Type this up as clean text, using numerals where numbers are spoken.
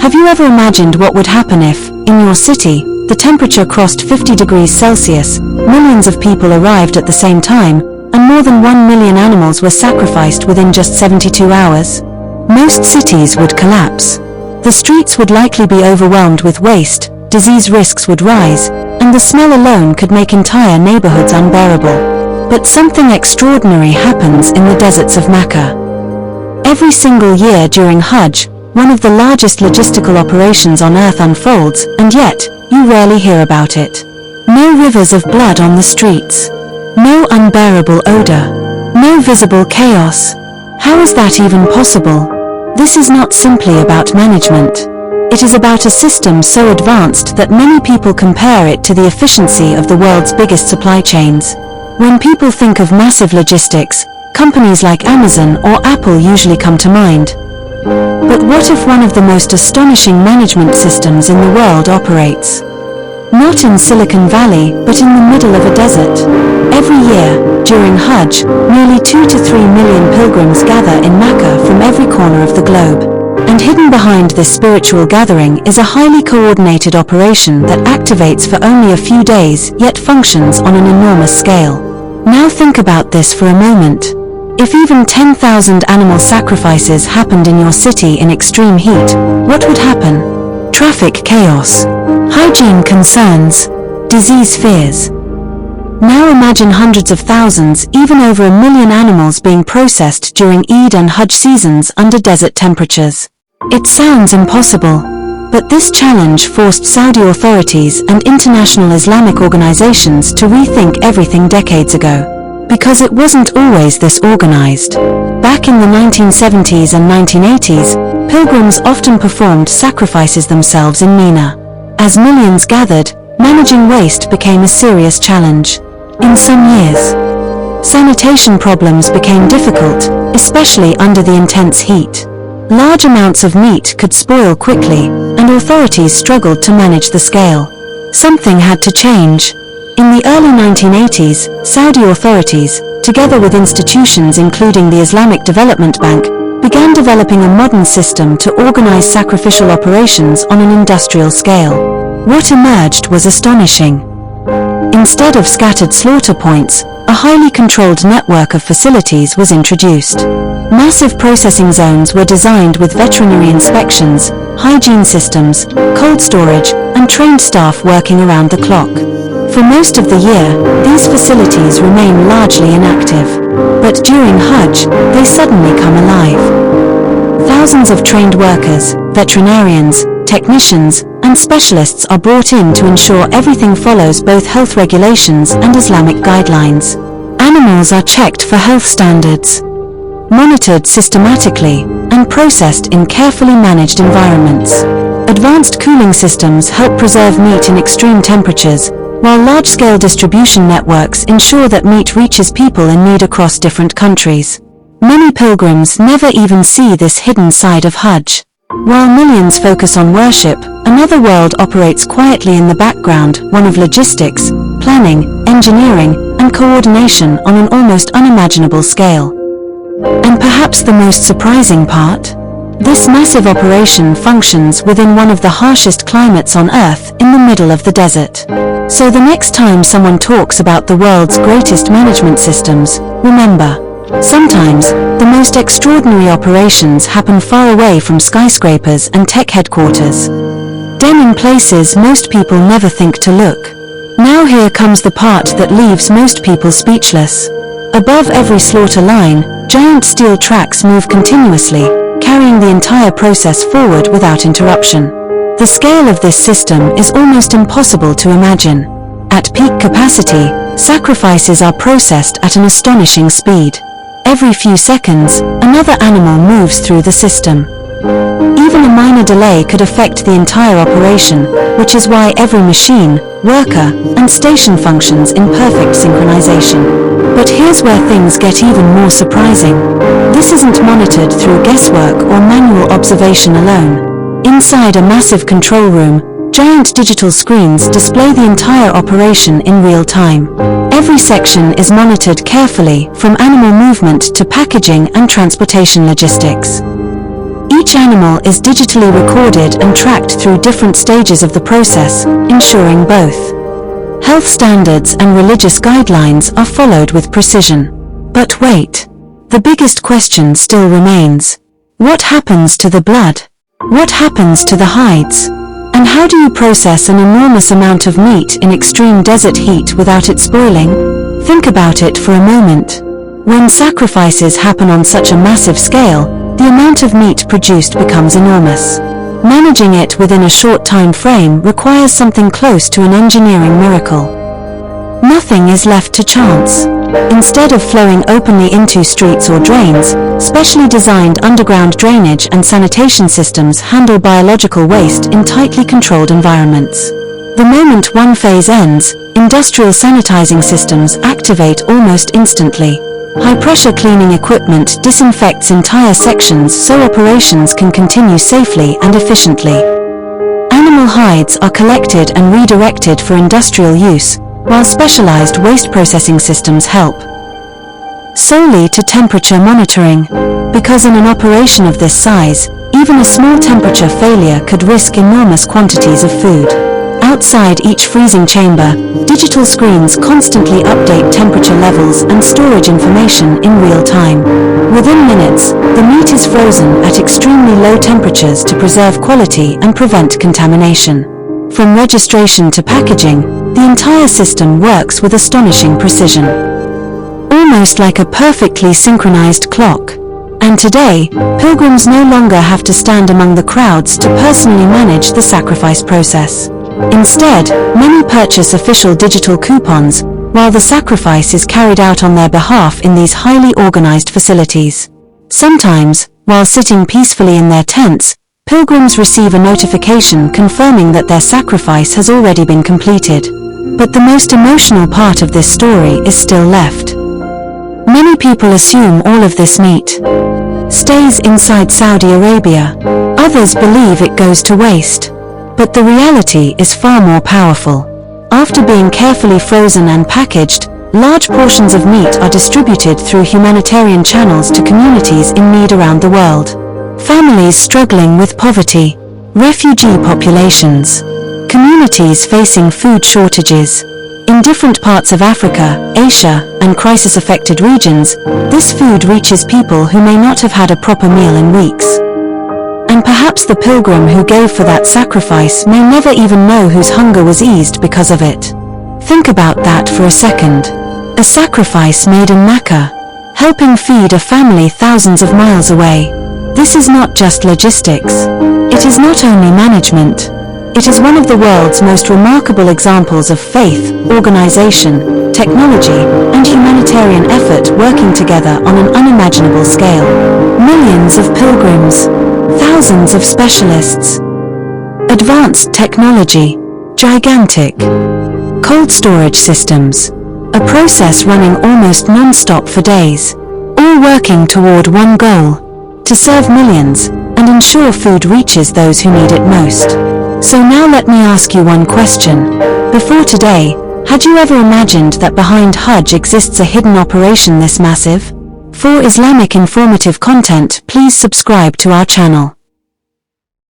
Have you ever imagined what would happen if, in your city, the temperature crossed 50 degrees Celsius, millions of people arrived at the same time, and more than 1 million animals were sacrificed within just 72 hours? Most cities would collapse. The streets would likely be overwhelmed with waste, disease risks would rise, and the smell alone could make entire neighborhoods unbearable. But something extraordinary happens in the deserts of Makkah. Every single year during Hajj, one of the largest logistical operations on earth unfolds, and yet, you rarely hear about it. No rivers of blood on the streets. No unbearable odor. No visible chaos. How is that even possible? This is not simply about management. It is about a system so advanced that many people compare it to the efficiency of the world's biggest supply chains. When people think of massive logistics, companies like Amazon or Apple usually come to mind. But what if one of the most astonishing management systems in the world operates? Not in Silicon Valley, but in the middle of a desert. Every year, during Hajj, nearly 2 to 3 million pilgrims gather in Makkah from every corner of the globe. And hidden behind this spiritual gathering is a highly coordinated operation that activates for only a few days, yet functions on an enormous scale. Now think about this for a moment. If even 10,000 animal sacrifices happened in your city in extreme heat, what would happen? Traffic chaos, hygiene concerns, disease fears. Now imagine hundreds of thousands, even over 1 million animals being processed during Eid and Hajj seasons under desert temperatures. It sounds impossible, but this challenge forced Saudi authorities and international Islamic organizations to rethink everything decades ago. Because it wasn't always this organized. Back in the 1970s and 1980s, pilgrims often performed sacrifices themselves in Mina. As millions gathered, managing waste became a serious challenge. In some years, sanitation problems became difficult, especially under the intense heat. Large amounts of meat could spoil quickly, and authorities struggled to manage the scale. Something had to change. In the early 1980s, Saudi authorities, together with institutions including the Islamic Development Bank, began developing a modern system to organize sacrificial operations on an industrial scale. What emerged was astonishing. Instead of scattered slaughter points, a highly controlled network of facilities was introduced. Massive processing zones were designed with veterinary inspections, hygiene systems, cold storage, and trained staff working around the clock. For most of the year, these facilities remain largely inactive. But during Hajj, they suddenly come alive. Thousands of trained workers, veterinarians, technicians, and specialists are brought in to ensure everything follows both health regulations and Islamic guidelines. Animals are checked for health standards, monitored systematically, and processed in carefully managed environments. Advanced cooling systems help preserve meat in extreme temperatures, while large-scale distribution networks ensure that meat reaches people in need across different countries. Many pilgrims never even see this hidden side of Hajj. While millions focus on worship, another world operates quietly in the background, one of logistics, planning, engineering, and coordination on an almost unimaginable scale. And perhaps the most surprising part? This massive operation functions within one of the harshest climates on Earth, in the middle of the desert. So the next time someone talks about the world's greatest management systems, remember, sometimes, the most extraordinary operations happen far away from skyscrapers and tech headquarters. In places most people never think to look. Now here comes the part that leaves most people speechless. Above every slaughter line, giant steel tracks move continuously, carrying the entire process forward without interruption. The scale of this system is almost impossible to imagine. At peak capacity, sacrifices are processed at an astonishing speed. Every few seconds, another animal moves through the system. Even a minor delay could affect the entire operation, which is why every machine, worker, and station functions in perfect synchronization. But here's where things get even more surprising. This isn't monitored through guesswork or manual observation alone. Inside a massive control room, giant digital screens display the entire operation in real time. Every section is monitored carefully, from animal movement to packaging and transportation logistics. Each animal is digitally recorded and tracked through different stages of the process, ensuring both health standards and religious guidelines are followed with precision. But wait, the biggest question still remains. What happens to the blood? What happens to the hides? And how do you process an enormous amount of meat in extreme desert heat without it spoiling? Think about it for a moment. When sacrifices happen on such a massive scale, the amount of meat produced becomes enormous. Managing it within a short time frame requires something close to an engineering miracle. Nothing is left to chance. Instead of flowing openly into streets or drains, specially designed underground drainage and sanitation systems handle biological waste in tightly controlled environments. The moment one phase ends, industrial sanitizing systems activate almost instantly. High-pressure cleaning equipment disinfects entire sections so operations can continue safely and efficiently. Animal hides are collected and redirected for industrial use, while specialized waste processing systems help. Solely to temperature monitoring, because in an operation of this size, even a small temperature failure could risk enormous quantities of food. Outside each freezing chamber, digital screens constantly update temperature levels and storage information in real time. Within minutes, the meat is frozen at extremely low temperatures to preserve quality and prevent contamination. From registration to packaging, the entire system works with astonishing precision. Almost like a perfectly synchronized clock. And today, pilgrims no longer have to stand among the crowds to personally manage the sacrifice process. Instead, many purchase official digital coupons, while the sacrifice is carried out on their behalf in these highly organized facilities. Sometimes, while sitting peacefully in their tents, pilgrims receive a notification confirming that their sacrifice has already been completed. But the most emotional part of this story is still left. Many people assume all of this meat stays inside Saudi Arabia. Others believe it goes to waste. But the reality is far more powerful. After being carefully frozen and packaged, large portions of meat are distributed through humanitarian channels to communities in need around the world. Families struggling with poverty, refugee populations, communities facing food shortages. In different parts of Africa, Asia, and crisis-affected regions, this food reaches people who may not have had a proper meal in weeks. And perhaps the pilgrim who gave for that sacrifice may never even know whose hunger was eased because of it. Think about that for a second. A sacrifice made in Makkah, helping feed a family thousands of miles away. This is not just logistics. It is not only management. It is one of the world's most remarkable examples of faith, organization, technology, and humanitarian effort working together on an unimaginable scale. Millions of pilgrims, thousands of specialists, advanced technology, gigantic cold storage systems, a process running almost non-stop for days, all working toward one goal, to serve millions and ensure food reaches those who need it most. So now let me ask you one question. Before today, had you ever imagined that behind Hajj exists a hidden operation this massive? For Islamic informative content, please subscribe to our channel.